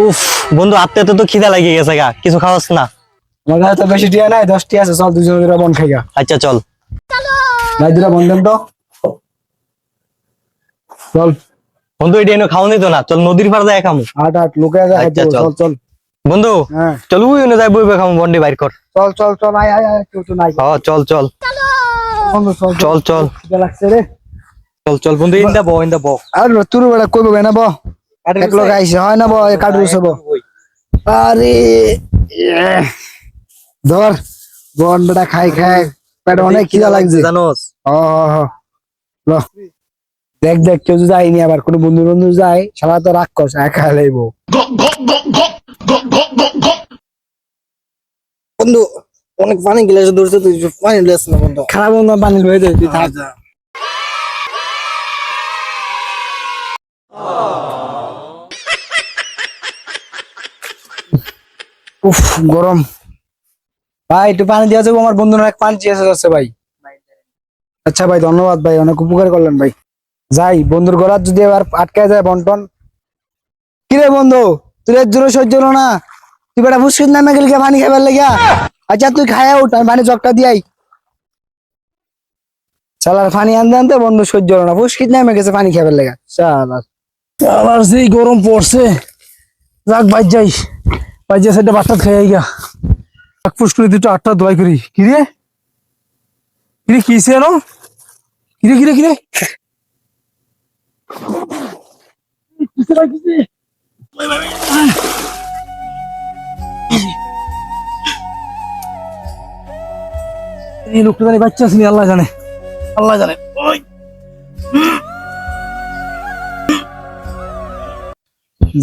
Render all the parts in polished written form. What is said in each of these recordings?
উফ বন্ধু আত্মীয় তো খিদা লাগিয়ে গেছে গা, কিছু খাওয়াস না? আমার কাছে তো বেশি টিয়া নাই, 10টি আছে, চল দুজন দুটা বন খাই গা। আচ্ছা চল। ভাই দুটা বন দেন তো, চল। বন্ধু এটি এনে খাওয়া নিত না, চল নদীর পাড়ে যায় খামু। আট আট লোকে আছে, আচ্ছা, চল চল। চল। বন্ধু হ্যাঁ চল ওই এনে যাই বইবে খামু, বন্ডি বাইর কর। চল চল চল, আয় আয় আয়, কেউ তো নাই। হ চল চল বন্ধু চল চল চল খিদা লাগছে রে। চল চল বন্ধু ইন্দা বো। আর তুই বেটা কইব না ব, এক লোক আইছে হয় না ব, কাটু সব। আরে ধর বন বেটা, খাই খাই পেট অনেক খিদা লাগছে জানোস। হ হ হ। ল দেখ দেখ, কেউ যদি যায়নি, আবার কোনো বন্ধু বন্ধু যায় সারা তো রাগ করছে, একা লাইব। বন্ধু অনেক পানি গ্লাসে ধরছে, তুই পানি গ্লাস না বন্ধু। খারাপ বন্ধু, পানি লয়ে দে, তুই থাক। উফ গরম। ভাই একটু পানি দিয়ে যাবো, আমার বন্ধুরা এক পানি চেয়ে যাচ্ছে ভাই। আচ্ছা ভাই, ধন্যবাদ ভাই, অনেক উপকার করলেন ভাই। যাই বন্ধুর গলার যদি এবার আটকায় যায় বন্টন। কিরে বন্ধু, তুই এর জোরে সহ্য হলো না? তুই বেটা মুশকিল নামে গেলি পানি খাবার লেগা। আচ্ছা তুই খায়া উঠ, আমি পানি জগটা দিয়াই। চালার পানি আনতে আনতে বন্ধু সহ্য হলো না, মুশকিল নামে গেছে পানি খাবার লেগা। চালার চালার যেই গরম পড়ছে, যাক বাইর যাই, বাইর যাই সেটা বাচ্চা খেয়ে গা। পুষ করে দুটো আটটা দোয়াই করি। কিরে কিরে কিসে এলো? কিরে কিরে কিরে কিসে ভাই, কিসে? এই লোকটা জানি বাচ্চা আসেনি, আল্লাহ জানে, আল্লাহ জানে। ওই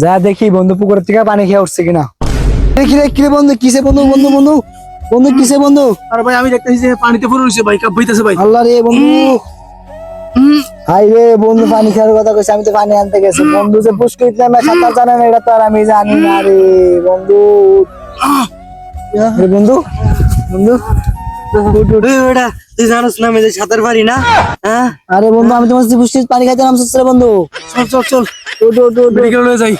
যা দেখি বন্ধু পুকুরের থেকে পানি খেয়ে উঠছে কিনা। কিরে কিরে বন্ধু, কিসে বন্ধু, বন্ধু বন্ধু বন্ধু কিসে বন্ধু? আরে ভাই আমি দেখতেছি যে পানিতে পড়ে রইছে ভাই, কাপ বইতেছে ভাই। আল্লাহ রে বন্ধু, হাই রে বন্ধু, পানি খাওয়ার কথা কইছে, আমি তো পানি আনতে গেছি। বন্ধু যে পুষ্করিত নামে সাঁতার জানে না, এটা তো আর আমি জানি না রে বন্ধু। রে বন্ধু, বন্ধু বেটা তুই জানোস না আমি যে সাঁতার পারি না? হ্যাঁ আরে বন্ধু, আমি তোমার পুষ্করিত পানি খাইতে নামছিস রে বন্ধু। চল চল চল, উঠ উঠ উঠ, মেডিকেল লয়ে যাই।